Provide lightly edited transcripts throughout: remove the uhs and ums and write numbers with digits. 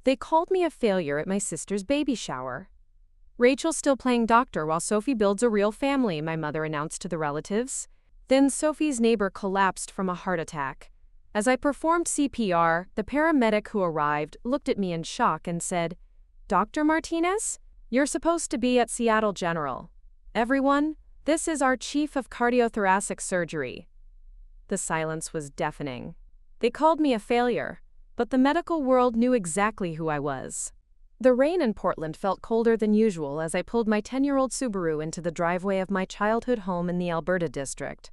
They called me a failure at my sister's baby shower. Rachel's still playing doctor while Sophie builds a real family, my mother announced to the relatives. Then Sophie's neighbor collapsed from a heart attack. As I performed CPR, the paramedic who arrived looked at me in shock and said, "Dr. Martinez? You're supposed to be at Seattle General. Everyone, this is our Chief of Cardiothoracic Surgery." The silence was deafening. They called me a failure, but the medical world knew exactly who I was. The rain in Portland felt colder than usual as I pulled my 10-year-old Subaru into the driveway of my childhood home in the Alberta district.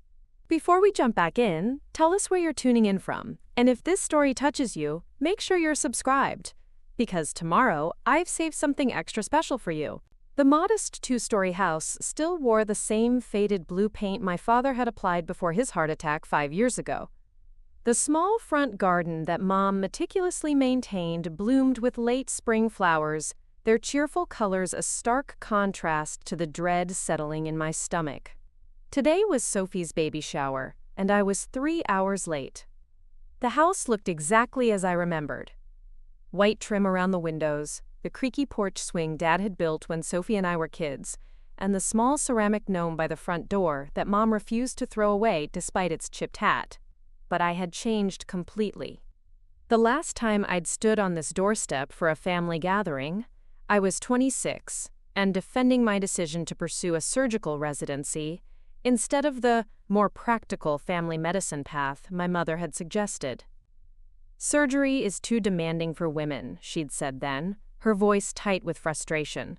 Before we jump back in, tell us where you're tuning in from, and if this story touches you, make sure you're subscribed. Because tomorrow, I've saved something extra special for you. The modest 2-story house still wore the same faded blue paint my father had applied before his heart attack 5 years ago. The small front garden that Mom meticulously maintained bloomed with late spring flowers, their cheerful colors a stark contrast to the dread settling in my stomach. Today was Sophie's baby shower, and I was 3 hours late. The house looked exactly as I remembered. White trim around the windows, the creaky porch swing Dad had built when Sophie and I were kids, and the small ceramic gnome by the front door that Mom refused to throw away despite its chipped hat. But I had changed completely. The last time I'd stood on this doorstep for a family gathering, I was 26 and defending my decision to pursue a surgical residency instead of the more practical family medicine path my mother had suggested. "Surgery is too demanding for women," she'd said then, her voice tight with frustration.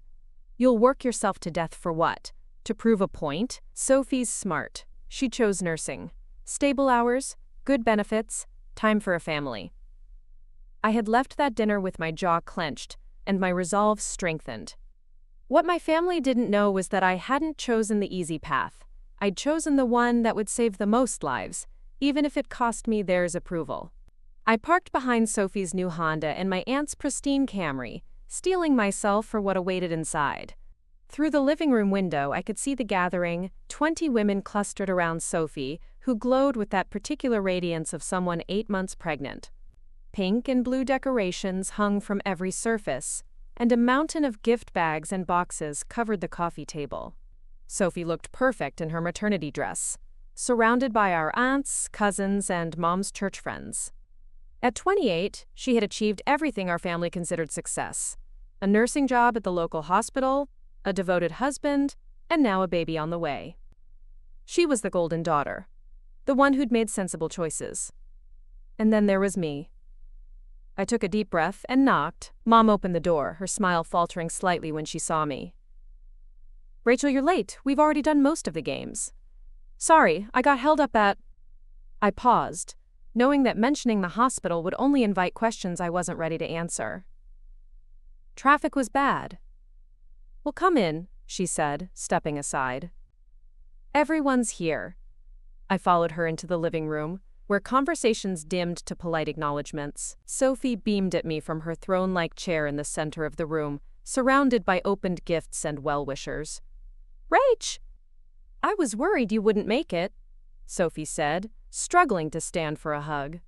"You'll work yourself to death for what? To prove a point?" Sophie's smart. She chose nursing. Stable hours, good benefits, time for a family. I had left that dinner with my jaw clenched and my resolve strengthened. What my family didn't know was that I hadn't chosen the easy path. I'd chosen the one that would save the most lives, even if it cost me theirs approval. I parked behind Sophie's new Honda and my aunt's pristine Camry, steeling myself for what awaited inside. Through the living room window, I could see the gathering, 20 women clustered around Sophie, who glowed with that particular radiance of someone 8 months pregnant. Pink and blue decorations hung from every surface, and a mountain of gift bags and boxes covered the coffee table. Sophie looked perfect in her maternity dress, surrounded by our aunts, cousins, and Mom's church friends. At 28, she had achieved everything our family considered success: a nursing job at the local hospital, a devoted husband, and now a baby on the way. She was the golden daughter, the one who'd made sensible choices. And then there was me. I took a deep breath and knocked. Mom opened the door, her smile faltering slightly when she saw me. "Rachel, you're late. We've already done most of the games." "Sorry, I got held up at..." I paused, knowing that mentioning the hospital would only invite questions I wasn't ready to answer. "Traffic was bad." "Well, come in," she said, stepping aside. "Everyone's here." I followed her into the living room, where conversations dimmed to polite acknowledgments. Sophie beamed at me from her throne-like chair in the center of the room, surrounded by opened gifts and well-wishers. "Rach! I was worried you wouldn't make it," Sophie said, struggling to stand for a hug.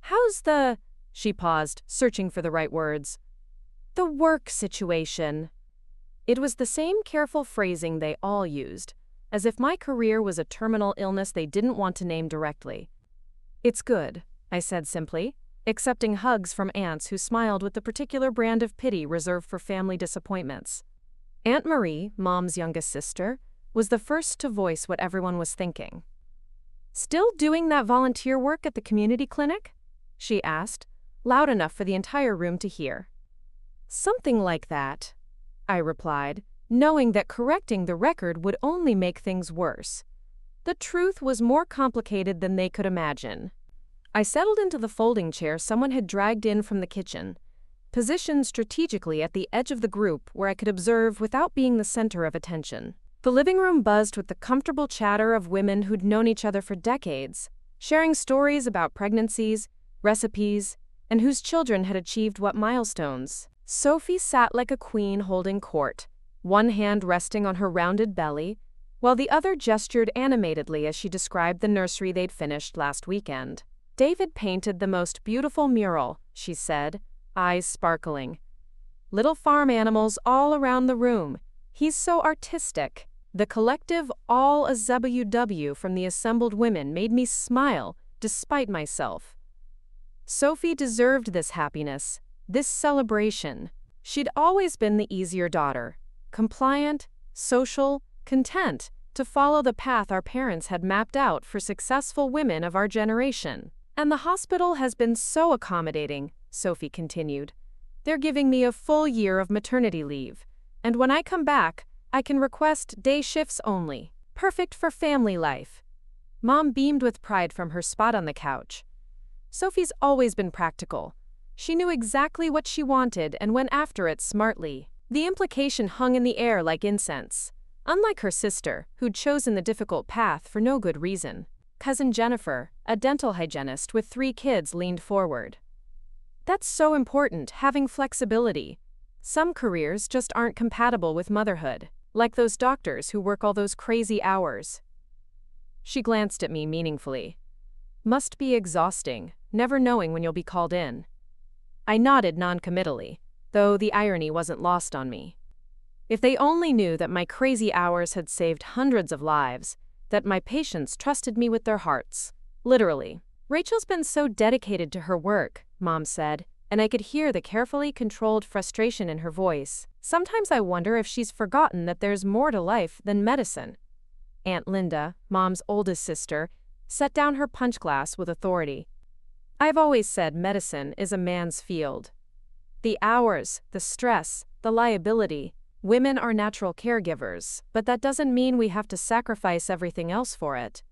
"How's the..." She paused, searching for the right words. "The work situation." It was the same careful phrasing they all used, as if my career was a terminal illness they didn't want to name directly. "It's good," I said simply, accepting hugs from aunts who smiled with the particular brand of pity reserved for family disappointments. Aunt Marie, Mom's youngest sister, was the first to voice what everyone was thinking. "Still doing that volunteer work at the community clinic?" she asked, loud enough for the entire room to hear. "Something like that," I replied, knowing that correcting the record would only make things worse. The truth was more complicated than they could imagine. I settled into the folding chair someone had dragged in from the kitchen, positioned strategically at the edge of the group where I could observe without being the center of attention. The living room buzzed with the comfortable chatter of women who'd known each other for decades, sharing stories about pregnancies, recipes, and whose children had achieved what milestones. Sophie sat like a queen holding court, one hand resting on her rounded belly, while the other gestured animatedly as she described the nursery they'd finished last weekend. "David painted the most beautiful mural," she said, eyes sparkling. Little farm animals all around the room. He's so artistic. The collective all a ZWW from the assembled women made me smile, despite myself. Sophie deserved this happiness, this celebration. She'd always been the easier daughter, compliant, social, content to follow the path our parents had mapped out for successful women of our generation. And the hospital has been so accommodating, Sophie continued. They're giving me a full year of maternity leave, and when I come back, I can request day shifts only. Perfect for family life. Mom beamed with pride from her spot on the couch. Sophie's always been practical. She knew exactly what she wanted and went after it smartly. The implication hung in the air like incense. Unlike her sister, who'd chosen the difficult path for no good reason. Cousin Jennifer, a dental hygienist with 3 kids, leaned forward. That's so important, having flexibility. Some careers just aren't compatible with motherhood, like those doctors who work all those crazy hours. She glanced at me meaningfully. Must be exhausting, never knowing when you'll be called in. I nodded non-committally, though the irony wasn't lost on me. If they only knew that my crazy hours had saved hundreds of lives, that my patients trusted me with their hearts. Literally. Rachel's been so dedicated to her work, Mom said, and I could hear the carefully controlled frustration in her voice. Sometimes I wonder if she's forgotten that there's more to life than medicine. Aunt Linda, Mom's oldest sister, set down her punch glass with authority. I've always said medicine is a man's field. The hours, the stress, the liability. Women are natural caregivers, but that doesn't mean we have to sacrifice everything else for it.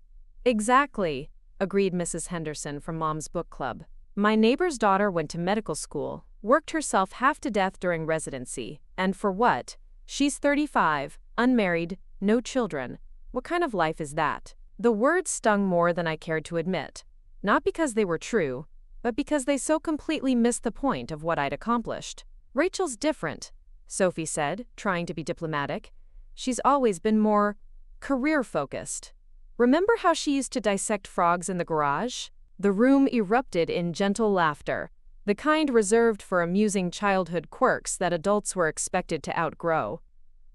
Exactly, agreed Mrs. Henderson from Mom's book club. My neighbor's daughter went to medical school, worked herself half to death during residency, and for what? She's 35, unmarried, no children. What kind of life is that? The words stung more than I cared to admit. Not because they were true, but because they so completely missed the point of what I'd accomplished. Rachel's different, Sophie said, trying to be diplomatic. She's always been more career-focused. Remember how she used to dissect frogs in the garage? The room erupted in gentle laughter, the kind reserved for amusing childhood quirks that adults were expected to outgrow.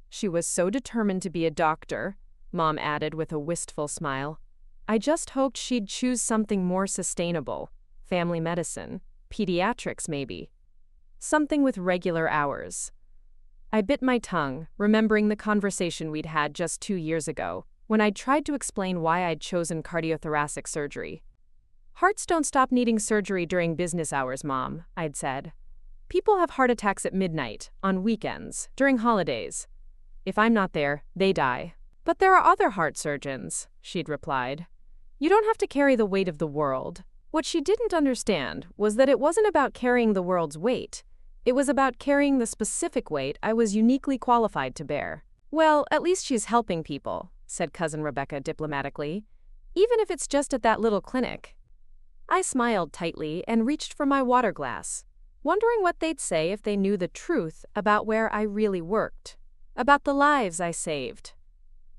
She was so determined to be a doctor, Mom added with a wistful smile. I just hoped she'd choose something more sustainable. Family medicine, pediatrics maybe. Something with regular hours. I bit my tongue, remembering the conversation we'd had just 2 years ago, when I'd tried to explain why I'd chosen cardiothoracic surgery. Hearts don't stop needing surgery during business hours, Mom, I'd said. People have heart attacks at midnight, on weekends, during holidays. If I'm not there, they die. But there are other heart surgeons, she'd replied. You don't have to carry the weight of the world. What she didn't understand was that it wasn't about carrying the world's weight. It was about carrying the specific weight I was uniquely qualified to bear. Well, at least she's helping people, said Cousin Rebecca diplomatically, even if it's just at that little clinic. I smiled tightly and reached for my water glass, wondering what they'd say if they knew the truth about where I really worked, about the lives I saved,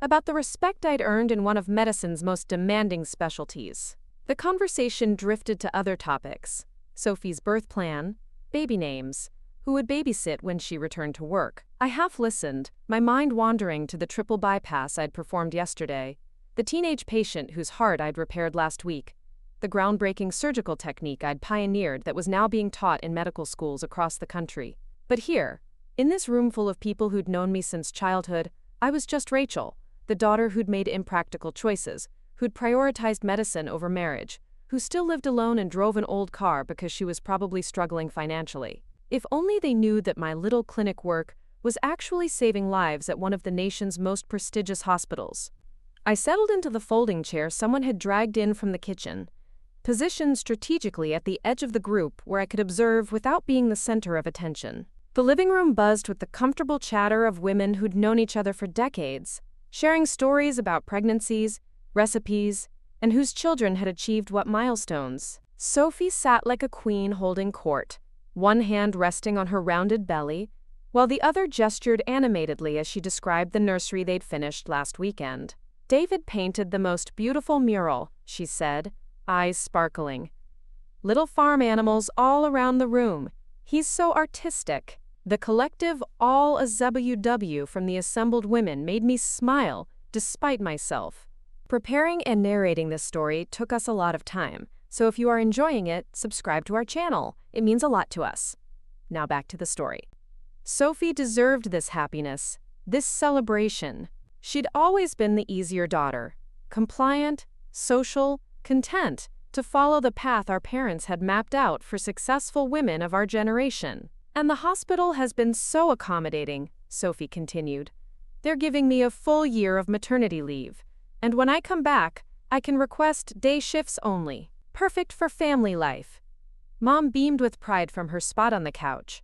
about the respect I'd earned in one of medicine's most demanding specialties. The conversation drifted to other topics: Sophie's birth plan, baby names, who would babysit when she returned to work. I half listened, my mind wandering to the triple bypass I'd performed yesterday, the teenage patient whose heart I'd repaired last week, the groundbreaking surgical technique I'd pioneered that was now being taught in medical schools across the country. But here, in this room full of people who'd known me since childhood, I was just Rachel, the daughter who'd made impractical choices, who'd prioritized medicine over marriage, who still lived alone and drove an old car because she was probably struggling financially. If only they knew that my little clinic work was actually saving lives at one of the nation's most prestigious hospitals. I settled into the folding chair someone had dragged in from the kitchen, positioned strategically at the edge of the group where I could observe without being the center of attention. The living room buzzed with the comfortable chatter of women who'd known each other for decades, sharing stories about pregnancies, recipes, and whose children had achieved what milestones. Sophie sat like a queen holding court, one hand resting on her rounded belly, while the other gestured animatedly as she described the nursery they'd finished last weekend. David painted the most beautiful mural, she said, eyes sparkling. Little farm animals all around the room. He's so artistic. The collective all a ZWW from the assembled women made me smile, despite myself. Preparing and narrating this story took us a lot of time, so if you are enjoying it, subscribe to our channel. It means a lot to us. Now back to the story. Sophie deserved this happiness, this celebration. She'd always been the easier daughter, compliant, social, content to follow the path our parents had mapped out for successful women of our generation. And the hospital has been so accommodating, Sophie continued. They're giving me a full year of maternity leave, and when I come back, I can request day shifts only. Perfect for family life. Mom beamed with pride from her spot on the couch.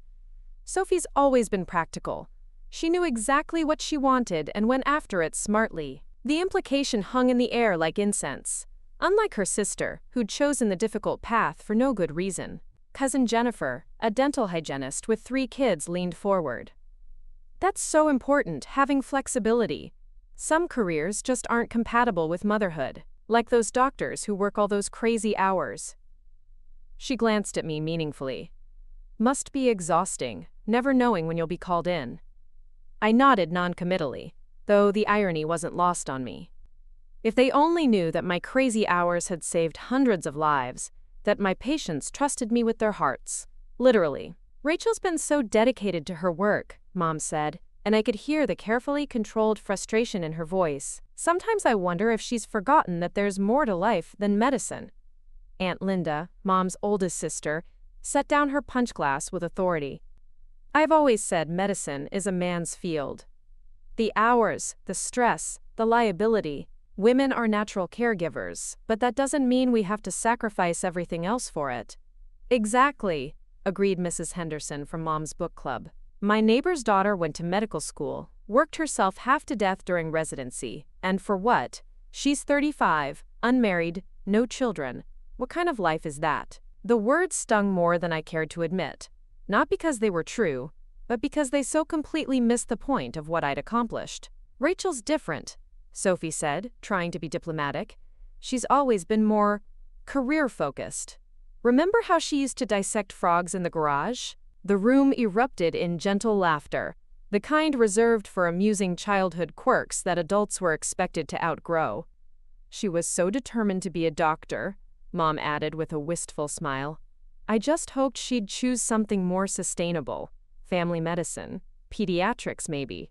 Sophie's always been practical. She knew exactly what she wanted and went after it smartly. The implication hung in the air like incense. Unlike her sister, who'd chosen the difficult path for no good reason. Cousin Jennifer, a dental hygienist with 3 kids, leaned forward. That's so important, having flexibility. Some careers just aren't compatible with motherhood, like those doctors who work all those crazy hours. She glanced at me meaningfully. Must be exhausting, never knowing when you'll be called in. I nodded non-committally, though the irony wasn't lost on me. If they only knew that my crazy hours had saved hundreds of lives, that my patients trusted me with their hearts. Literally. Rachel's been so dedicated to her work, Mom said, and I could hear the carefully controlled frustration in her voice. Sometimes I wonder if she's forgotten that there's more to life than medicine. Aunt Linda, Mom's oldest sister, set down her punch glass with authority. I've always said medicine is a man's field. The hours, the stress, the liability. Women are natural caregivers, but that doesn't mean we have to sacrifice everything else for it. Exactly, agreed Mrs. Henderson from Mom's book club. My neighbor's daughter went to medical school, worked herself half to death during residency, and for what? She's 35, unmarried, no children. What kind of life is that? The words stung more than I cared to admit, not because they were true, but because they so completely missed the point of what I'd accomplished. Rachel's different, Sophie said, trying to be diplomatic. She's always been more career-focused. Remember how she used to dissect frogs in the garage? The room erupted in gentle laughter, the kind reserved for amusing childhood quirks that adults were expected to outgrow. She was so determined to be a doctor, Mom added with a wistful smile. I just hoped she'd choose something more sustainable. Family medicine, pediatrics maybe.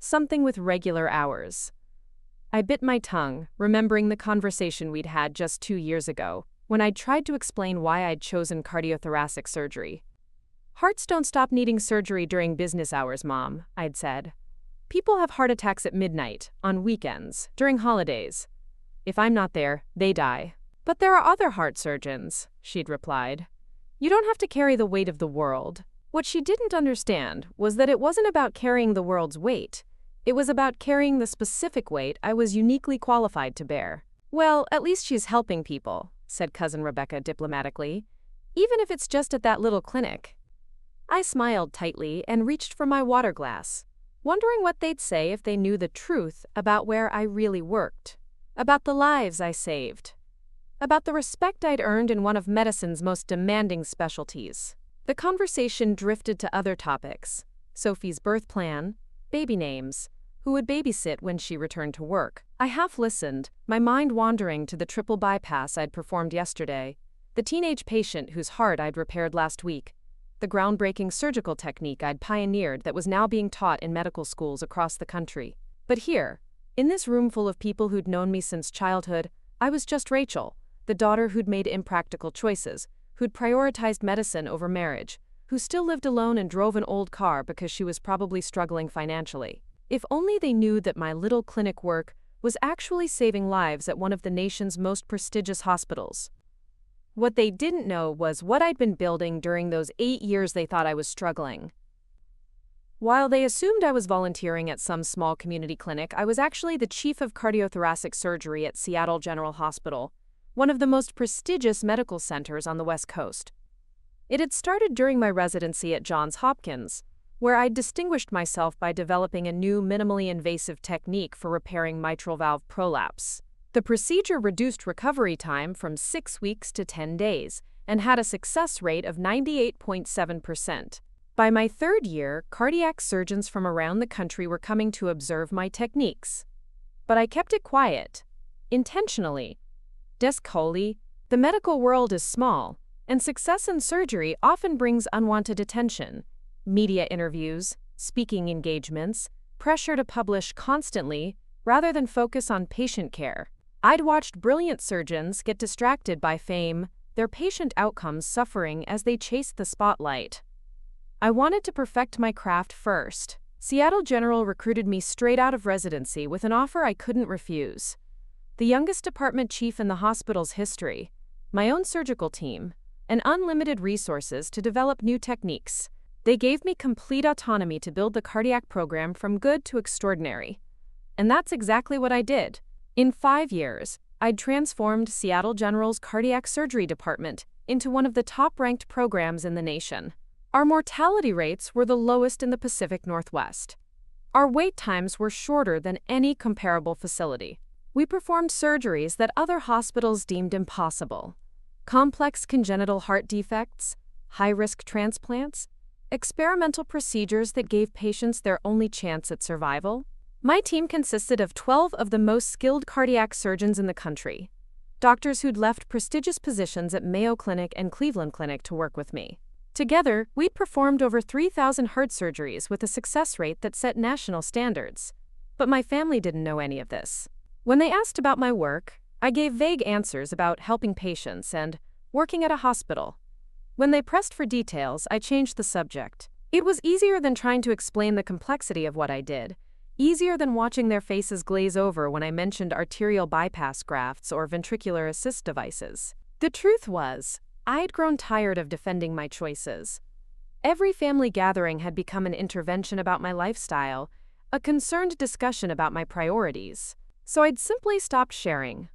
Something with regular hours. I bit my tongue, remembering the conversation we'd had just 2 years ago, when I'd tried to explain why I'd chosen cardiothoracic surgery. Hearts don't stop needing surgery during business hours, Mom, I'd said. People have heart attacks at midnight, on weekends, during holidays. If I'm not there, they die. But there are other heart surgeons, she'd replied. You don't have to carry the weight of the world. What she didn't understand was that it wasn't about carrying the world's weight. It was about carrying the specific weight I was uniquely qualified to bear. Well, at least she's helping people, said Cousin Rebecca diplomatically, even if it's just at that little clinic. I smiled tightly and reached for my water glass, wondering what they'd say if they knew the truth about where I really worked, about the lives I saved, about the respect I'd earned in one of medicine's most demanding specialties. The conversation drifted to other topics: Sophie's birth plan, baby names, who would babysit when she returned to work. I half listened, my mind wandering to the triple bypass I'd performed yesterday, the teenage patient whose heart I'd repaired last week, the groundbreaking surgical technique I'd pioneered that was now being taught in medical schools across the country. But here, in this room full of people who'd known me since childhood, I was just Rachel, the daughter who'd made impractical choices, who'd prioritized medicine over marriage, who still lived alone and drove an old car because she was probably struggling financially. If only they knew that my little clinic work was actually saving lives at one of the nation's most prestigious hospitals. What they didn't know was what I'd been building during those 8 years they thought I was struggling. While they assumed I was volunteering at some small community clinic, I was actually the Chief of Cardiothoracic Surgery at Seattle General Hospital, one of the most prestigious medical centers on the West Coast. It had started during my residency at Johns Hopkins, where I'd distinguished myself by developing a new minimally invasive technique for repairing mitral valve prolapse. The procedure reduced recovery time from 6 weeks to 10 days, and had a success rate of 98.7%. By my third year, cardiac surgeons from around the country were coming to observe my techniques. But I kept it quiet. Intentionally. Descoli, the medical world is small, and success in surgery often brings unwanted attention. Media interviews, speaking engagements, pressure to publish constantly, rather than focus on patient care. I'd watched brilliant surgeons get distracted by fame, their patient outcomes suffering as they chased the spotlight. I wanted to perfect my craft first. Seattle General recruited me straight out of residency with an offer I couldn't refuse. The youngest department chief in the hospital's history, my own surgical team, and unlimited resources to develop new techniques. They gave me complete autonomy to build the cardiac program from good to extraordinary. And that's exactly what I did. In 5 years, I'd transformed Seattle General's cardiac surgery department into one of the top-ranked programs in the nation. Our mortality rates were the lowest in the Pacific Northwest. Our wait times were shorter than any comparable facility. We performed surgeries that other hospitals deemed impossible. Complex congenital heart defects, high-risk transplants, experimental procedures that gave patients their only chance at survival. My team consisted of 12 of the most skilled cardiac surgeons in the country, doctors who'd left prestigious positions at Mayo Clinic and Cleveland Clinic to work with me. Together, we'd performed over 3,000 heart surgeries with a success rate that set national standards. But my family didn't know any of this. When they asked about my work, I gave vague answers about helping patients and working at a hospital. When they pressed for details, I changed the subject. It was easier than trying to explain the complexity of what I did, easier than watching their faces glaze over when I mentioned arterial bypass grafts or ventricular assist devices. The truth was, I'd grown tired of defending my choices. Every family gathering had become an intervention about my lifestyle, a concerned discussion about my priorities. So I'd simply stopped sharing.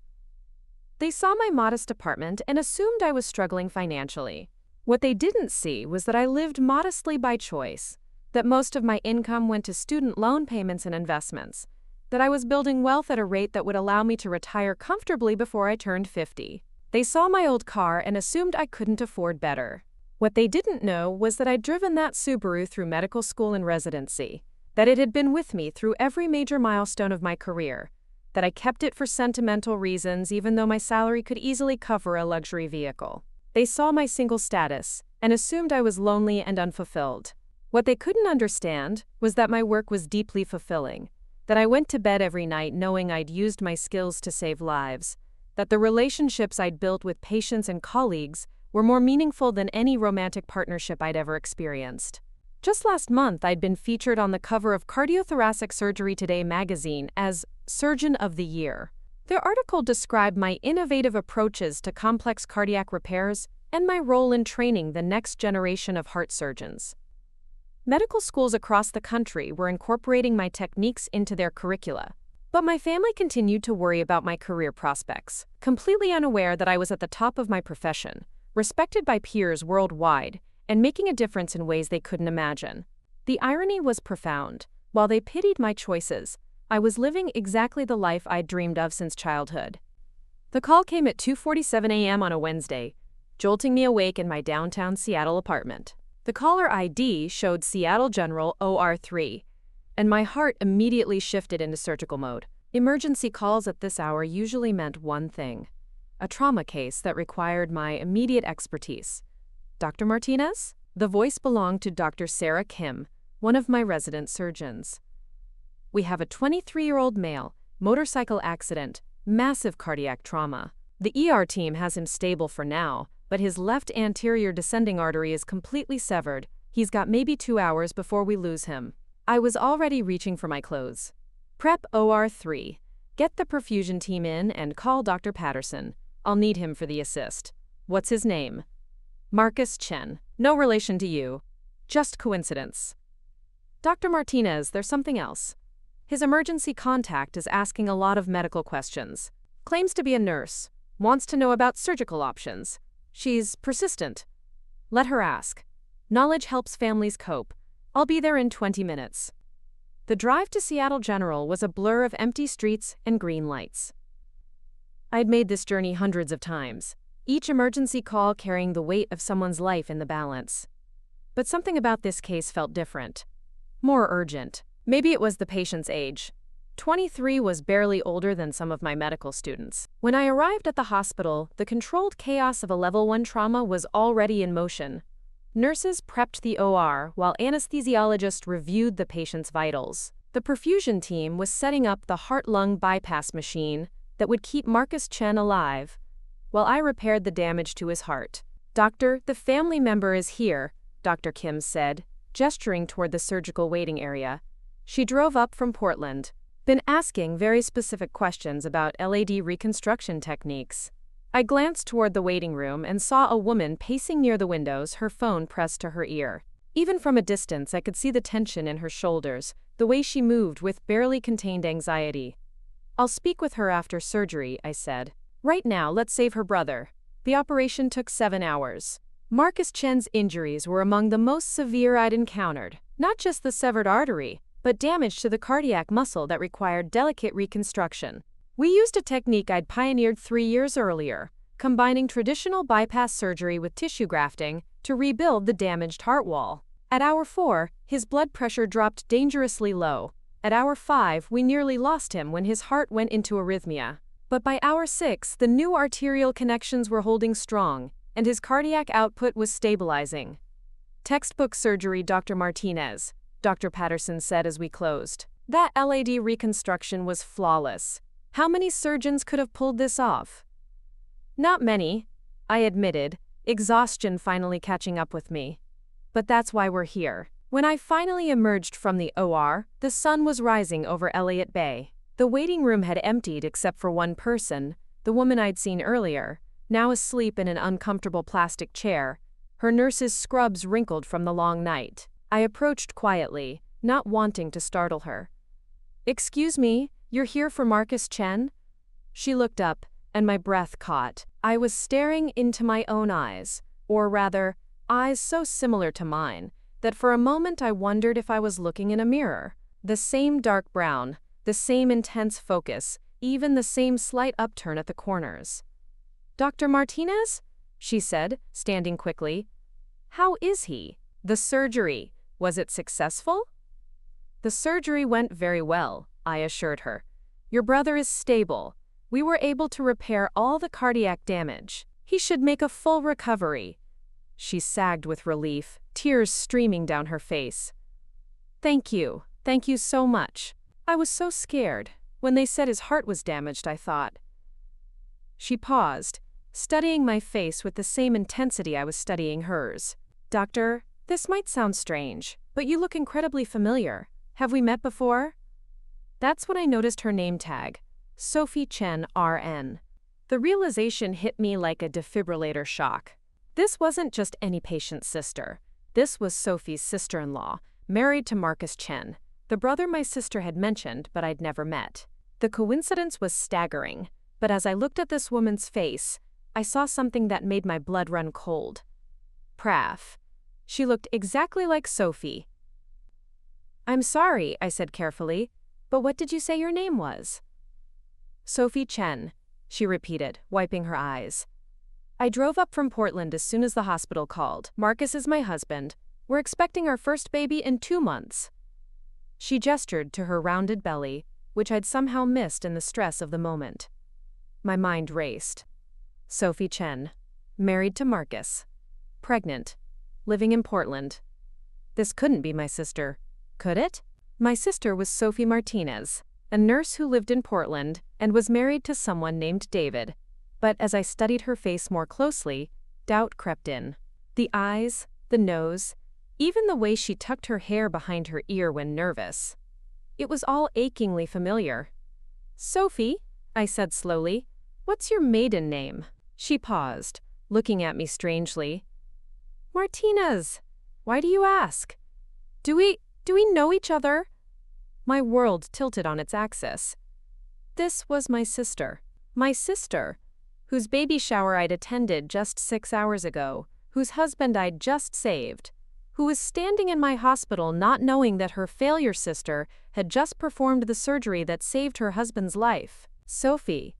They saw my modest apartment and assumed I was struggling financially. What they didn't see was that I lived modestly by choice, that most of my income went to student loan payments and investments, that I was building wealth at a rate that would allow me to retire comfortably before I turned 50. They saw my old car and assumed I couldn't afford better. What they didn't know was that I'd driven that Subaru through medical school and residency, that it had been with me through every major milestone of my career, that I kept it for sentimental reasons even though my salary could easily cover a luxury vehicle. They saw my single status and assumed I was lonely and unfulfilled. What they couldn't understand was that my work was deeply fulfilling, that I went to bed every night knowing I'd used my skills to save lives, that the relationships I'd built with patients and colleagues were more meaningful than any romantic partnership I'd ever experienced. Just last month, I'd been featured on the cover of Cardiothoracic Surgery Today magazine as Surgeon of the Year. Their article described my innovative approaches to complex cardiac repairs and my role in training the next generation of heart surgeons. Medical schools across the country were incorporating my techniques into their curricula. But my family continued to worry about my career prospects, completely unaware that I was at the top of my profession, respected by peers worldwide, and making a difference in ways they couldn't imagine. The irony was profound. While they pitied my choices, I was living exactly the life I'd dreamed of since childhood. The call came at 2:47 a.m. on a Wednesday, jolting me awake in my downtown Seattle apartment. The caller ID showed Seattle General OR3, and my heart immediately shifted into surgical mode. Emergency calls at this hour usually meant one thing: a trauma case that required my immediate expertise. Dr. Martinez? The voice belonged to Dr. Sarah Kim, one of my resident surgeons. We have a 23-year-old male, motorcycle accident, massive cardiac trauma. The ER team has him stable for now, but his left anterior descending artery is completely severed. He's got maybe 2 hours before we lose him. I was already reaching for my clothes. Prep OR3. Get the perfusion team in and call Dr. Patterson. I'll need him for the assist. What's his name? Marcus Chen. No relation to you. Just coincidence. Dr. Martinez, there's something else. His emergency contact is asking a lot of medical questions. Claims to be a nurse. Wants to know about surgical options. She's persistent. Let her ask. Knowledge helps families cope. I'll be there in 20 minutes. The drive to Seattle General was a blur of empty streets and green lights. I'd made this journey hundreds of times. each emergency call carrying the weight of someone's life in the balance. But something about this case felt different. More urgent. Maybe it was the patient's age. 23 was barely older than some of my medical students. When I arrived at the hospital, the controlled chaos of a level 1 trauma was already in motion. Nurses prepped the OR while anesthesiologists reviewed the patient's vitals. The perfusion team was setting up the heart-lung bypass machine that would keep Marcus Chen alive, while I repaired the damage to his heart. "Doctor, the family member is here," Dr. Kim said, gesturing toward the surgical waiting area. She drove up from Portland. Been asking very specific questions about LAD reconstruction techniques. I glanced toward the waiting room and saw a woman pacing near the windows, her phone pressed to her ear. Even from a distance, I could see the tension in her shoulders, the way she moved with barely contained anxiety. "I'll speak with her after surgery," I said. "Right now, let's save her brother." The operation took 7 hours. Marcus Chen's injuries were among the most severe I'd encountered. Not just the severed artery, but damage to the cardiac muscle that required delicate reconstruction. We used a technique I'd pioneered 3 years earlier, combining traditional bypass surgery with tissue grafting to rebuild the damaged heart wall. At hour 4, his blood pressure dropped dangerously low. At hour 5, we nearly lost him when his heart went into arrhythmia. But by hour 6, the new arterial connections were holding strong, and his cardiac output was stabilizing. "Textbook surgery, Dr. Martinez," Dr. Patterson said as we closed. "That LAD reconstruction was flawless. How many surgeons could have pulled this off?" "Not many," I admitted, exhaustion finally catching up with me. "But that's why we're here." When I finally emerged from the OR, the sun was rising over Elliott Bay. The waiting room had emptied except for one person, the woman I'd seen earlier, now asleep in an uncomfortable plastic chair, her nurse's scrubs wrinkled from the long night. I approached quietly, not wanting to startle her. "Excuse me, you're here for Marcus Chen?" She looked up, and my breath caught. I was staring into my own eyes, or rather, eyes so similar to mine, that for a moment I wondered if I was looking in a mirror. The same dark brown, the same intense focus, even the same slight upturn at the corners. "Dr. Martinez?" she said, standing quickly. "How is he? The surgery, was it successful?" "The surgery went very well," I assured her. "Your brother is stable. We were able to repair all the cardiac damage. He should make a full recovery." She sagged with relief, tears streaming down her face. Thank you so much. I was so scared. When they said his heart was damaged, I thought." She paused, studying my face with the same intensity I was studying hers. "Doctor, this might sound strange, but you look incredibly familiar. Have we met before?" That's when I noticed her name tag, Sophie Chen, RN. The realization hit me like a defibrillator shock. This wasn't just any patient's sister. This was Sophie's sister-in-law, married to Marcus Chen, the brother my sister had mentioned but I'd never met. The coincidence was staggering, but as I looked at this woman's face, I saw something that made my blood run cold. Praff. She looked exactly like Sophie. "I'm sorry," I said carefully, "but what did you say your name was?" "Sophie Chen," she repeated, wiping her eyes. "I drove up from Portland as soon as the hospital called. Marcus is my husband. We're expecting our first baby in 2 months. She gestured to her rounded belly, which I'd somehow missed in the stress of the moment. My mind raced. Sophie Chen, married to Marcus, pregnant, living in Portland. This couldn't be my sister, could it? My sister was Sophie Martinez, a nurse who lived in Portland and was married to someone named David. But as I studied her face more closely, doubt crept in. The eyes, the nose, even the way she tucked her hair behind her ear when nervous. It was all achingly familiar. "Sophie," I said slowly, "what's your maiden name?" She paused, looking at me strangely. "Martinez. Why do you ask? Do we know each other?" My world tilted on its axis. This was my sister, whose baby shower I'd attended just 6 hours ago, whose husband I'd just saved, who was standing in my hospital not knowing that her failure sister had just performed the surgery that saved her husband's life. "Sophie,"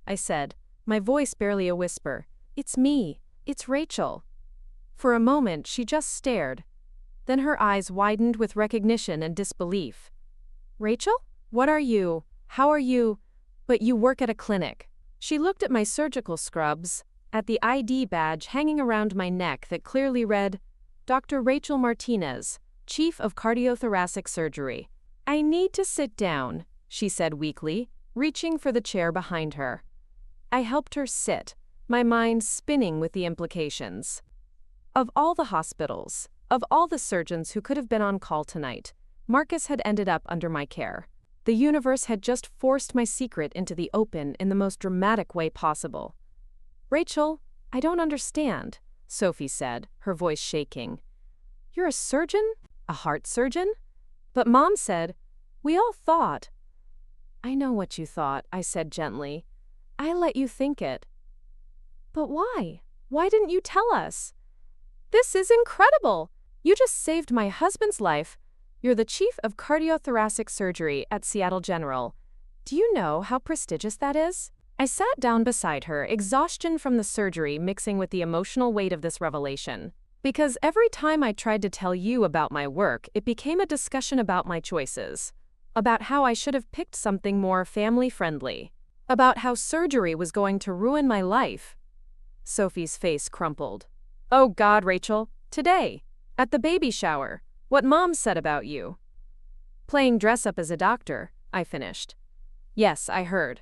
I said, my voice barely a whisper, It's me. It's Rachel." For a moment, she just stared. Then her eyes widened with recognition and disbelief. "Rachel? What are you? How are you? But you work at a clinic." She looked at my surgical scrubs, at the ID badge hanging around my neck that clearly read, "Dr. Rachel Martinez, Chief of Cardiothoracic Surgery." "I need to sit down," she said weakly, reaching for the chair behind her. I helped her sit, my mind spinning with the implications. Of all the hospitals, of all the surgeons who could have been on call tonight, Marcus had ended up under my care. The universe had just forced my secret into the open in the most dramatic way possible. "Rachel, I don't understand," Sophie said, her voice shaking. "You're a surgeon? A heart surgeon? But Mom said, we all thought." "I know what you thought," I said gently. "I let you think it." "But why? Why didn't you tell us?" "This is incredible! You just saved my husband's life. You're the Chief of Cardiothoracic Surgery at Seattle General. Do you know how prestigious that is?" I sat down beside her, exhaustion from the surgery mixing with the emotional weight of this revelation. Because every time I tried to tell you about my work, it became a discussion about my choices. About how I should have picked something more family-friendly. About how surgery was going to ruin my life. Sophie's face crumpled. "Oh God, Rachel, today, at the baby shower, what Mom said about you." "Playing dress-up as a doctor," I finished. "Yes, I heard.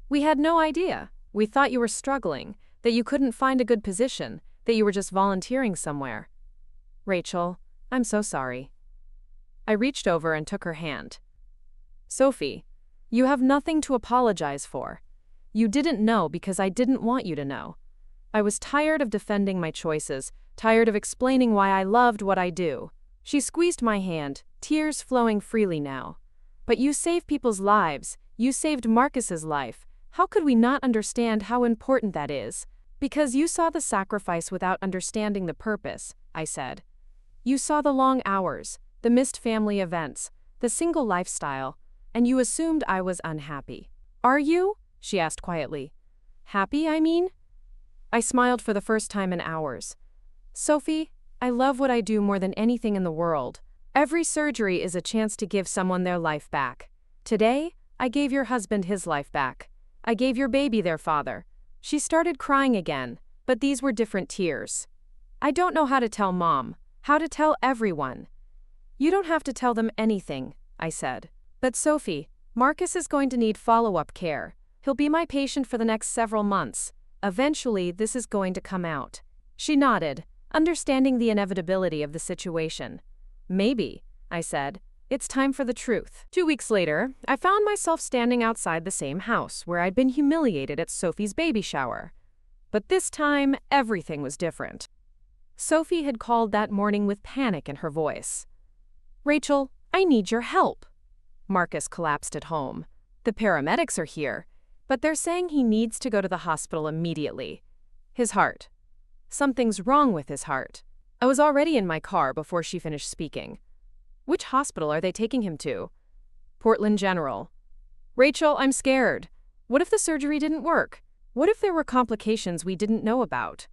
We had no idea. We thought you were struggling, that you couldn't find a good position, that you were just volunteering somewhere." "Rachel, I'm so sorry." I reached over and took her hand. "Sophie, you have nothing to apologize for. You didn't know because I didn't want you to know. I was tired of defending my choices, tired of explaining why I loved what I do." She squeezed my hand, tears flowing freely now. "But you saved people's lives. You saved Marcus's life. How could we not understand how important that is? Because you saw the sacrifice without understanding the purpose," I said. "You saw the long hours, the missed family events, the single lifestyle, and you assumed I was unhappy." "Are you?" she asked quietly. "Happy, I mean?" I smiled for the first time in hours. "Sophie, I love what I do more than anything in the world. Every surgery is a chance to give someone their life back. Today, I gave your husband his life back. I gave your baby their father." She started crying again, but these were different tears. "I don't know how to tell Mom, how to tell everyone." "You don't have to tell them anything," I said. "But Sophie, Marcus is going to need follow-up care. He'll be my patient for the next several months. Eventually, this is going to come out." She nodded, understanding the inevitability of the situation. "Maybe," I said. "It's time for the truth." 2 weeks later, I found myself standing outside the same house where I'd been humiliated at Sophie's baby shower. But this time, everything was different. Sophie had called that morning with panic in her voice. "Rachel, I need your help." Marcus collapsed at home. "The paramedics are here, but they're saying he needs to go to the hospital immediately. His heart. Something's wrong with his heart." I was already in my car before she finished speaking. "Which hospital are they taking him to?" "Portland General." "Rachel, I'm scared. What if the surgery didn't work? What if there were complications we didn't know about?"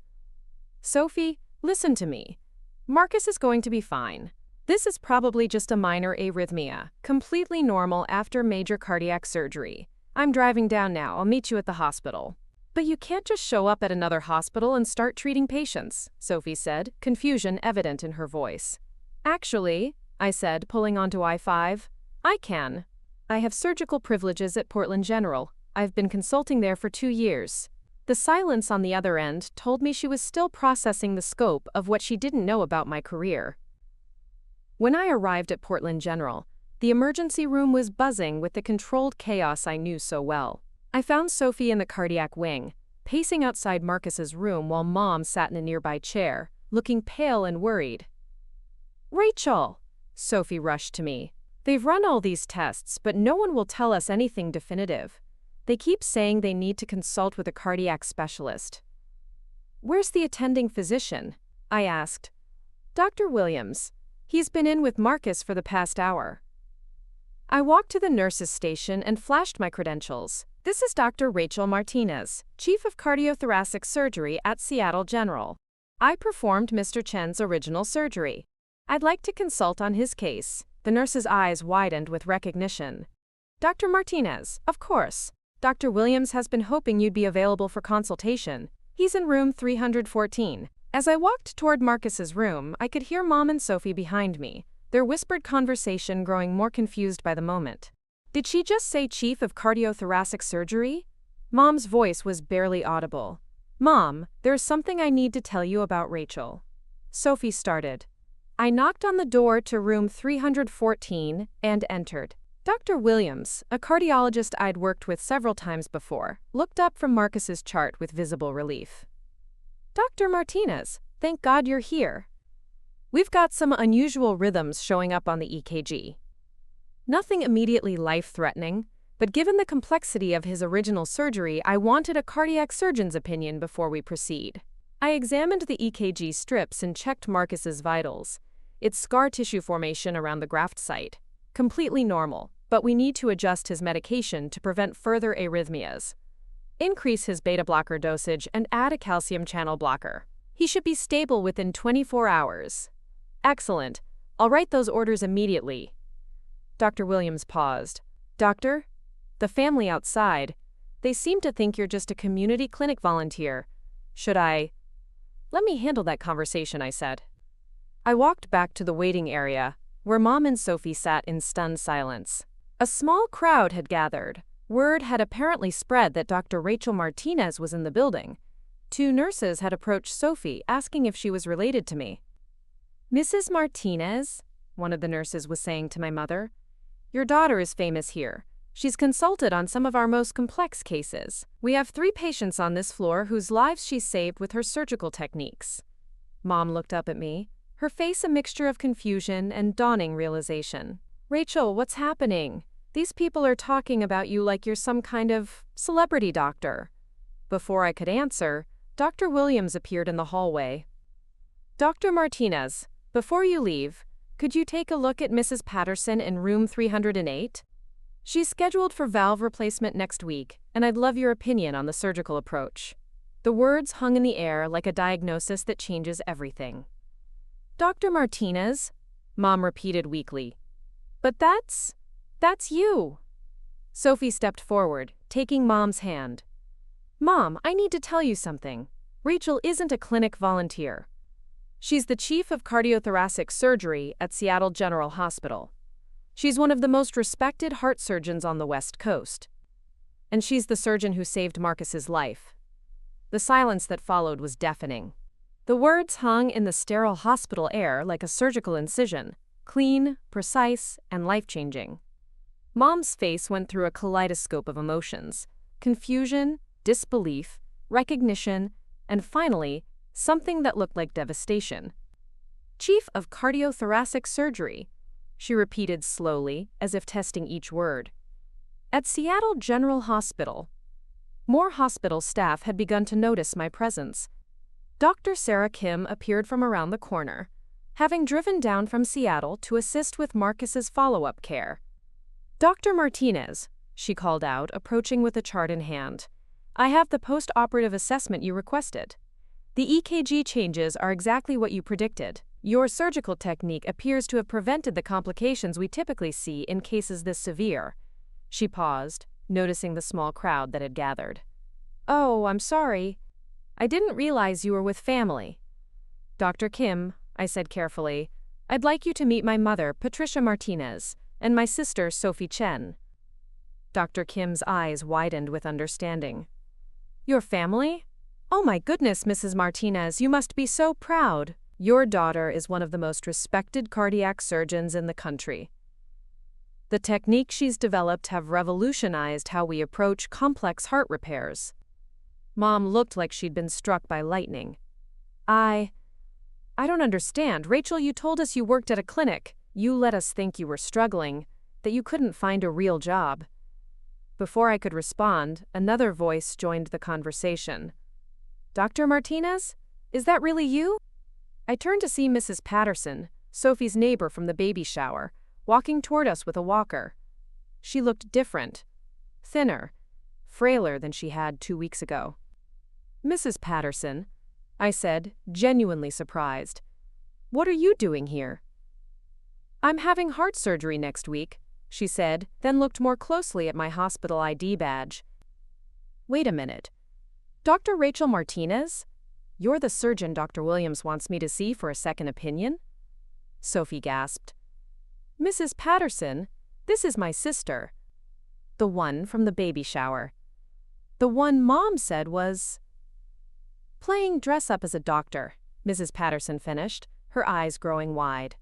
"Sophie, listen to me. Marcus is going to be fine. This is probably just a minor arrhythmia, completely normal after major cardiac surgery. I'm driving down now. I'll meet you at the hospital." "But you can't just show up at another hospital and start treating patients," Sophie said, confusion evident in her voice. "Actually," I said, pulling onto I-5, "I can. I have surgical privileges at Portland General. I've been consulting there for 2 years." The silence on the other end told me she was still processing the scope of what she didn't know about my career. When I arrived at Portland General, the emergency room was buzzing with the controlled chaos I knew so well. I found Sophie in the cardiac wing, pacing outside Marcus's room while Mom sat in a nearby chair, looking pale and worried. "Rachel!" Sophie rushed to me. "They've run all these tests, but no one will tell us anything definitive. They keep saying they need to consult with a cardiac specialist." "Where's the attending physician?" I asked. "Dr. Williams. He's been in with Marcus for the past hour." I walked to the nurse's station and flashed my credentials. This is Dr. Rachel Martinez, Chief of Cardiothoracic Surgery at Seattle General. I performed Mr. Chen's original surgery. I'd like to consult on his case. The nurse's eyes widened with recognition. Dr. Martinez, of course. Dr. Williams has been hoping you'd be available for consultation. He's in room 314. As I walked toward Marcus's room, I could hear Mom and Sophie behind me, their whispered conversation growing more confused by the moment. Did she just say Chief of Cardiothoracic Surgery? Mom's voice was barely audible. Mom, there's something I need to tell you about Rachel. Sophie started. I knocked on the door to room 314 and entered. Dr. Williams, a cardiologist I'd worked with several times before, looked up from Marcus's chart with visible relief. Dr. Martinez, thank God you're here. We've got some unusual rhythms showing up on the EKG. Nothing immediately life-threatening, but given the complexity of his original surgery, I wanted a cardiac surgeon's opinion before we proceed. I examined the EKG strips and checked Marcus's vitals. It's scar tissue formation around the graft site. Completely normal, but we need to adjust his medication to prevent further arrhythmias. Increase his beta blocker dosage and add a calcium channel blocker. He should be stable within 24 hours. Excellent. I'll write those orders immediately. Dr. Williams paused. Doctor? The family outside. They seem to think you're just a community clinic volunteer. Should I? Let me handle that conversation, I said. I walked back to the waiting area, where Mom and Sophie sat in stunned silence. A small crowd had gathered. Word had apparently spread that Dr. Rachel Martinez was in the building. 2 nurses had approached Sophie, asking if she was related to me. Mrs. Martinez, one of the nurses was saying to my mother, your daughter is famous here. She's consulted on some of our most complex cases. We have 3 patients on this floor whose lives she's saved with her surgical techniques. Mom looked up at me, her face a mixture of confusion and dawning realization. Rachel, what's happening? These people are talking about you like you're some kind of celebrity doctor. Before I could answer, Dr. Williams appeared in the hallway. Dr. Martinez, before you leave, could you take a look at Mrs. Patterson in room 308? She's scheduled for valve replacement next week, and I'd love your opinion on the surgical approach. The words hung in the air like a diagnosis that changes everything. Dr. Martinez, Mom repeated weakly. But that's you. Sophie stepped forward, taking Mom's hand. Mom, I need to tell you something. Rachel isn't a clinic volunteer. She's the Chief of Cardiothoracic Surgery at Seattle General Hospital. She's one of the most respected heart surgeons on the West Coast. And she's the surgeon who saved Marcus's life. The silence that followed was deafening. The words hung in the sterile hospital air like a surgical incision, clean, precise, and life-changing. Mom's face went through a kaleidoscope of emotions: confusion, disbelief, recognition, and finally, something that looked like devastation. Chief of Cardiothoracic Surgery, she repeated slowly, as if testing each word. At Seattle General Hospital. More hospital staff had begun to notice my presence. Dr. Sarah Kim appeared from around the corner, having driven down from Seattle to assist with Marcus's follow-up care. Dr. Martinez, she called out, approaching with a chart in hand. I have the post-operative assessment you requested. The EKG changes are exactly what you predicted. Your surgical technique appears to have prevented the complications we typically see in cases this severe. She paused, noticing the small crowd that had gathered. Oh, I'm sorry. I didn't realize you were with family. Dr. Kim, I said carefully, I'd like you to meet my mother, Patricia Martinez, and my sister, Sophie Chen. Dr. Kim's eyes widened with understanding. Your family? Oh my goodness, Mrs. Martinez, you must be so proud. Your daughter is one of the most respected cardiac surgeons in the country. The techniques she's developed have revolutionized how we approach complex heart repairs. Mom looked like she'd been struck by lightning. I don't understand. Rachel, you told us you worked at a clinic. You let us think you were struggling, that you couldn't find a real job. Before I could respond, another voice joined the conversation. Dr. Martinez? Is that really you? I turned to see Mrs. Patterson, Sophie's neighbor from the baby shower, walking toward us with a walker. She looked different. Thinner. frailer than she had 2 weeks ago. "Mrs. Patterson," I said, genuinely surprised. "What are you doing here?" "I'm having heart surgery next week," she said, then looked more closely at my hospital ID badge. "Wait a minute. Dr. Rachel Martinez? You're the surgeon Dr. Williams wants me to see for a second opinion?" Sophie gasped. "Mrs. Patterson, this is my sister. The one from the baby shower. The one Mom said was playing dress-up as a doctor," Mrs. Patterson finished, her eyes growing wide.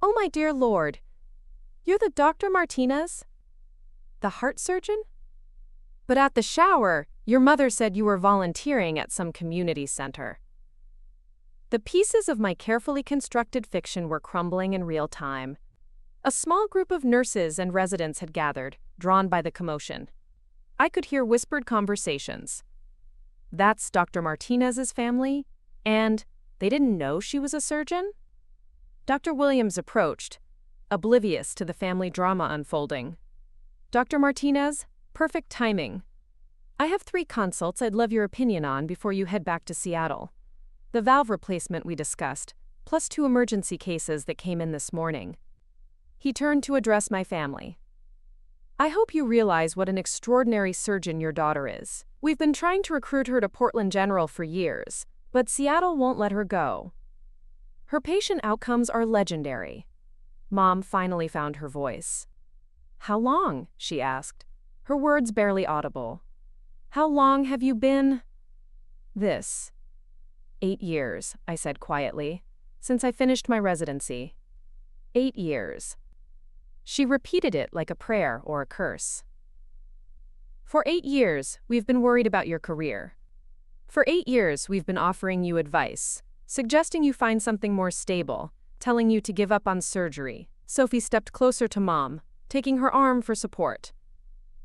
"Oh my dear Lord! You're the Dr. Martinez? The heart surgeon? But at the shower, your mother said you were volunteering at some community center." The pieces of my carefully constructed fiction were crumbling in real time. A small group of nurses and residents had gathered, drawn by the commotion. I could hear whispered conversations. "That's Dr. Martinez's family? And they didn't know she was a surgeon?" Dr. Williams approached, oblivious to the family drama unfolding. "Dr. Martinez, perfect timing. I have 3 consults I'd love your opinion on before you head back to Seattle. The valve replacement we discussed, plus 2 emergency cases that came in this morning." He turned to address my family. "I hope you realize what an extraordinary surgeon your daughter is. We've been trying to recruit her to Portland General for years, but Seattle won't let her go. Her patient outcomes are legendary." Mom finally found her voice. "How long?" she asked, her words barely audible. "How long have you been this?" 8 years, I said quietly, "since I finished my residency. 8 years." She repeated it like a prayer or a curse. "For 8 years, we've been worried about your career. For 8 years, we've been offering you advice, suggesting you find something more stable, telling you to give up on surgery." Sophie stepped closer to Mom, taking her arm for support.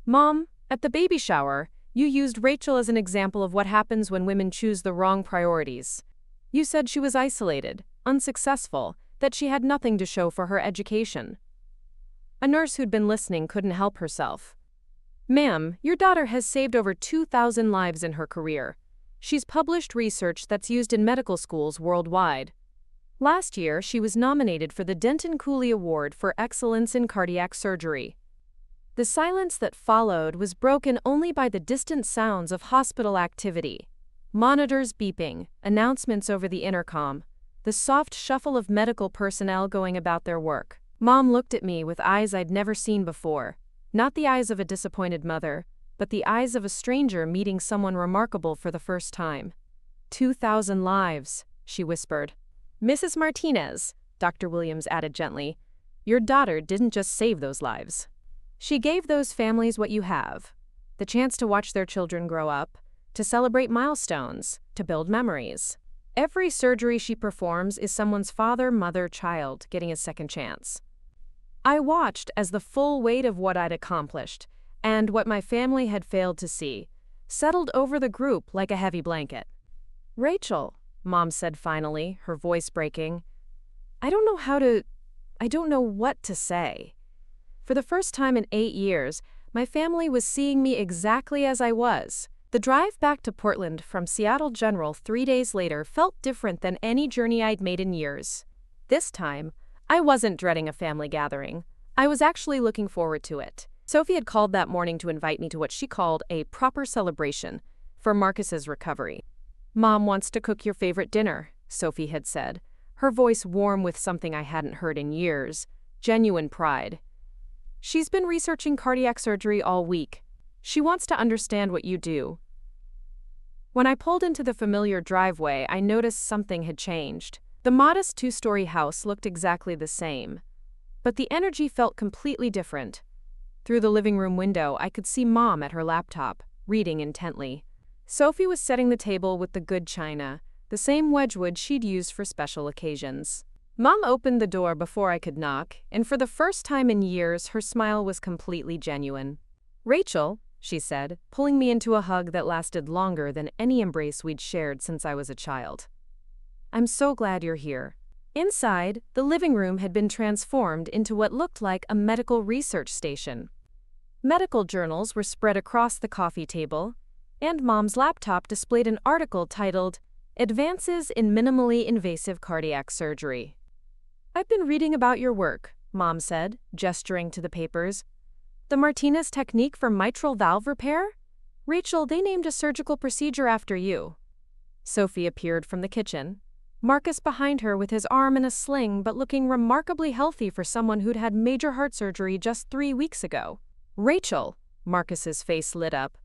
"Mom, at the baby shower, you used Rachel as an example of what happens when women choose the wrong priorities. You said she was isolated, unsuccessful, that she had nothing to show for her education." A nurse who'd been listening couldn't help herself. "Ma'am, your daughter has saved over 2,000 lives in her career. She's published research that's used in medical schools worldwide. Last year, she was nominated for the Denton Cooley Award for Excellence in Cardiac Surgery." The silence that followed was broken only by the distant sounds of hospital activity. Monitors beeping, announcements over the intercom, the soft shuffle of medical personnel going about their work. Mom looked at me with eyes I'd never seen before, not the eyes of a disappointed mother, but the eyes of a stranger meeting someone remarkable for the first time. 2,000 lives, she whispered. "Mrs. Martinez," Dr. Williams added gently, "your daughter didn't just save those lives. She gave those families what you have, the chance to watch their children grow up, to celebrate milestones, to build memories. Every surgery she performs is someone's father, mother, child getting a second chance." I watched as the full weight of what I'd accomplished, and what my family had failed to see, settled over the group like a heavy blanket. "Rachel," Mom said finally, her voice breaking, I don't know what to say. For the first time in 8 years, my family was seeing me exactly as I was. The drive back to Portland from Seattle General 3 days later felt different than any journey I'd made in years. This time, I wasn't dreading a family gathering. I was actually looking forward to it. Sophie had called that morning to invite me to what she called a proper celebration for Marcus's recovery. "Mom wants to cook your favorite dinner," Sophie had said, her voice warm with something I hadn't heard in years, genuine pride. "She's been researching cardiac surgery all week. She wants to understand what you do." When I pulled into the familiar driveway, I noticed something had changed. The modest 2-story house looked exactly the same, but the energy felt completely different. Through the living room window, I could see Mom at her laptop, reading intently. Sophie was setting the table with the good china, the same Wedgwood she'd used for special occasions. Mom opened the door before I could knock, and for the first time in years, her smile was completely genuine. "Rachel," she said, pulling me into a hug that lasted longer than any embrace we'd shared since I was a child. "I'm so glad you're here." Inside, the living room had been transformed into what looked like a medical research station. Medical journals were spread across the coffee table, and Mom's laptop displayed an article titled, "Advances in Minimally Invasive Cardiac Surgery." "I've been reading about your work," Mom said, gesturing to the papers. "The Martinez technique for mitral valve repair? Rachel, they named a surgical procedure after you." Sophie appeared from the kitchen, Marcus behind her with his arm in a sling but looking remarkably healthy for someone who'd had major heart surgery just 3 weeks ago. "Rachel," Marcus's face lit up,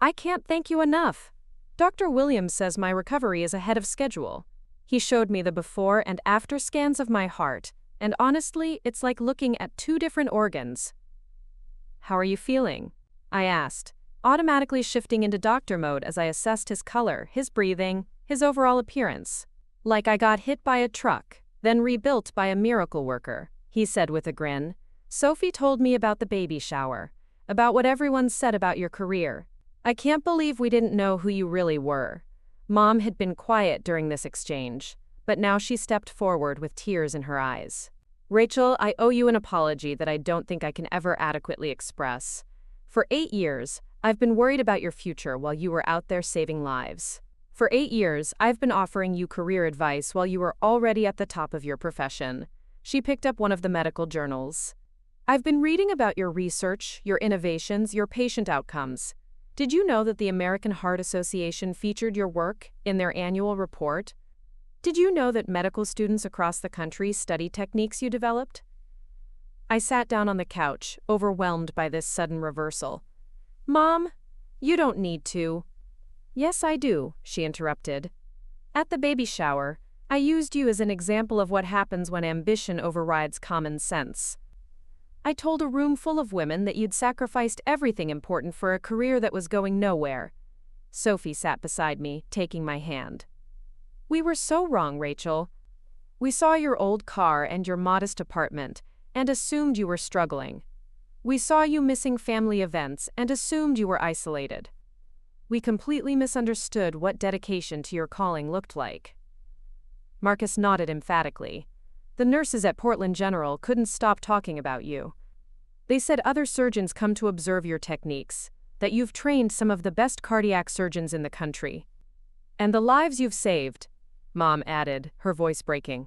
"I can't thank you enough. Dr. Williams says my recovery is ahead of schedule. He showed me the before and after scans of my heart, and honestly, it's like looking at 2 different organs." "How are you feeling?" I asked, automatically shifting into doctor mode as I assessed his color, his breathing, his overall appearance. "Like I got hit by a truck, then rebuilt by a miracle worker," he said with a grin. "Sophie told me about the baby shower, about what everyone said about your career. I can't believe we didn't know who you really were." Mom had been quiet during this exchange, but now she stepped forward with tears in her eyes. "Rachel, I owe you an apology that I don't think I can ever adequately express. For 8 years, I've been worried about your future while you were out there saving lives. For 8 years, I've been offering you career advice while you were already at the top of your profession." She picked up one of the medical journals. "I've been reading about your research, your innovations, your patient outcomes. Did you know that the American Heart Association featured your work in their annual report? Did you know that medical students across the country study techniques you developed?" I sat down on the couch, overwhelmed by this sudden reversal. "Mom, you don't need to." "Yes, I do," she interrupted. "At the baby shower, I used you as an example of what happens when ambition overrides common sense. I told a room full of women that you'd sacrificed everything important for a career that was going nowhere." Sophie sat beside me, taking my hand. "We were so wrong, Rachel. We saw your old car and your modest apartment and assumed you were struggling. We saw you missing family events and assumed you were isolated. We completely misunderstood what dedication to your calling looked like." Marcus nodded emphatically. "The nurses at Portland General couldn't stop talking about you. They said other surgeons come to observe your techniques, that you've trained some of the best cardiac surgeons in the country. And the lives you've saved," Mom added, her voice breaking.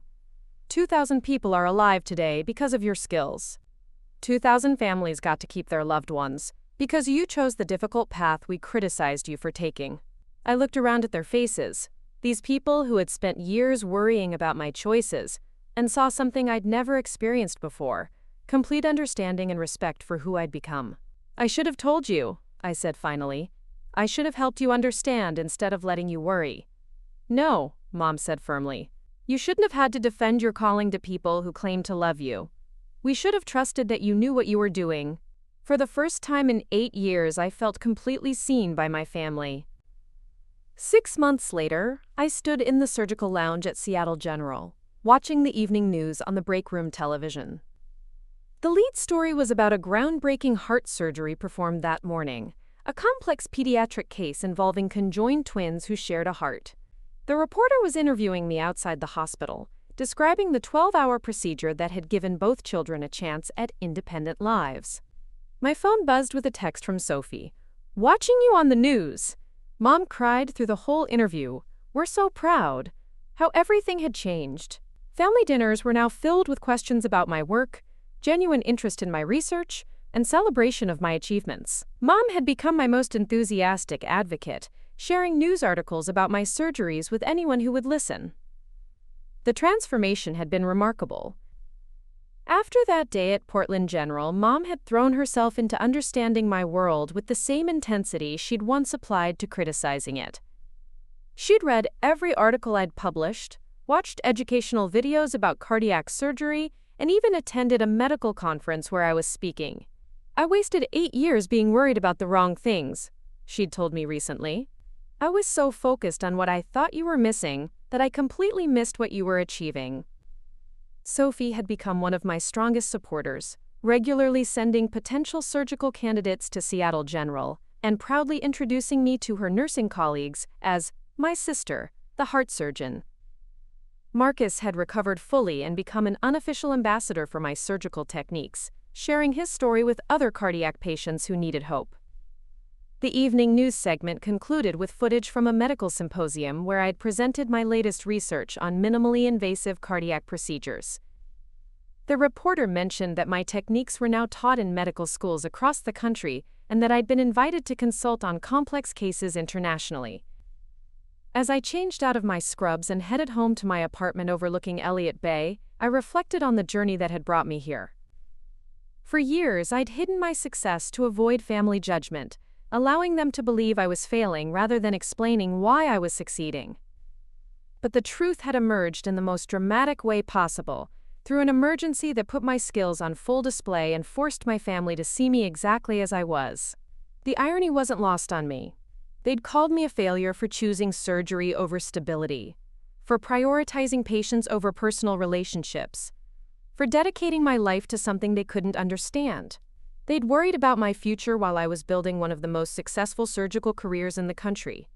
2,000 people are alive today because of your skills. 2,000 families got to keep their loved ones because you chose the difficult path we criticized you for taking." I looked around at their faces, these people who had spent years worrying about my choices, and saw something I'd never experienced before, complete understanding and respect for who I'd become. "I should have told you," I said finally. "I should have helped you understand instead of letting you worry." "No," Mom said firmly. "You shouldn't have had to defend your calling to people who claim to love you. We should have trusted that you knew what you were doing." For the first time in 8 years, I felt completely seen by my family. 6 months later, I stood in the surgical lounge at Seattle General, watching the evening news on the break room television. The lead story was about a groundbreaking heart surgery performed that morning, a complex pediatric case involving conjoined twins who shared a heart. The reporter was interviewing me outside the hospital, describing the 12-hour procedure that had given both children a chance at independent lives. My phone buzzed with a text from Sophie. "Watching you on the news." Mom cried through the whole interview. "We're so proud. How everything had changed." Family dinners were now filled with questions about my work, genuine interest in my research, and celebration of my achievements. Mom had become my most enthusiastic advocate, sharing news articles about my surgeries with anyone who would listen. The transformation had been remarkable. After that day at Portland General, Mom had thrown herself into understanding my world with the same intensity she'd once applied to criticizing it. She'd read every article I'd published, watched educational videos about cardiac surgery, and even attended a medical conference where I was speaking. "I wasted 8 years being worried about the wrong things," she'd told me recently. "I was so focused on what I thought you were missing that I completely missed what you were achieving." Sophie had become one of my strongest supporters, regularly sending potential surgical candidates to Seattle General and proudly introducing me to her nursing colleagues as my sister, the heart surgeon. Marcus had recovered fully and become an unofficial ambassador for my surgical techniques, sharing his story with other cardiac patients who needed hope. The evening news segment concluded with footage from a medical symposium where I'd presented my latest research on minimally invasive cardiac procedures. The reporter mentioned that my techniques were now taught in medical schools across the country and that I'd been invited to consult on complex cases internationally. As I changed out of my scrubs and headed home to my apartment overlooking Elliott Bay, I reflected on the journey that had brought me here. For years, I'd hidden my success to avoid family judgment, allowing them to believe I was failing rather than explaining why I was succeeding. But the truth had emerged in the most dramatic way possible, through an emergency that put my skills on full display and forced my family to see me exactly as I was. The irony wasn't lost on me. They'd called me a failure for choosing surgery over stability, for prioritizing patients over personal relationships, for dedicating my life to something they couldn't understand. They'd worried about my future while I was building one of the most successful surgical careers in the country.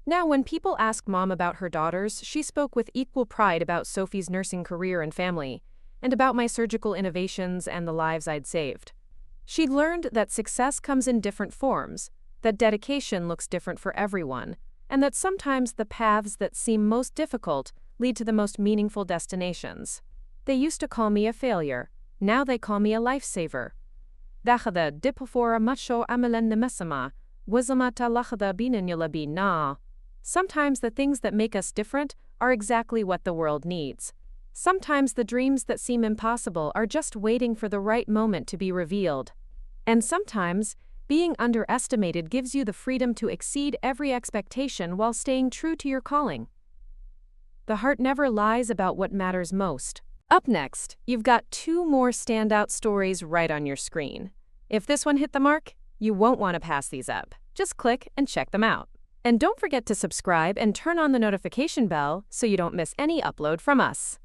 Now, when people ask Mom about her daughters, she spoke with equal pride about Sophie's nursing career and family, and about my surgical innovations and the lives I'd saved. She'd learned that success comes in different forms, that dedication looks different for everyone, and that sometimes the paths that seem most difficult lead to the most meaningful destinations. They used to call me a failure. Now they call me a lifesaver. Dachada dipofora macho amelen nemesama, wazamata lachada binanyulabi na. Sometimes the things that make us different are exactly what the world needs. Sometimes the dreams that seem impossible are just waiting for the right moment to be revealed. And sometimes, being underestimated gives you the freedom to exceed every expectation while staying true to your calling. The heart never lies about what matters most. Up next, you've got 2 more standout stories right on your screen. If this one hit the mark, you won't want to pass these up. Just click and check them out. And don't forget to subscribe and turn on the notification bell so you don't miss any upload from us.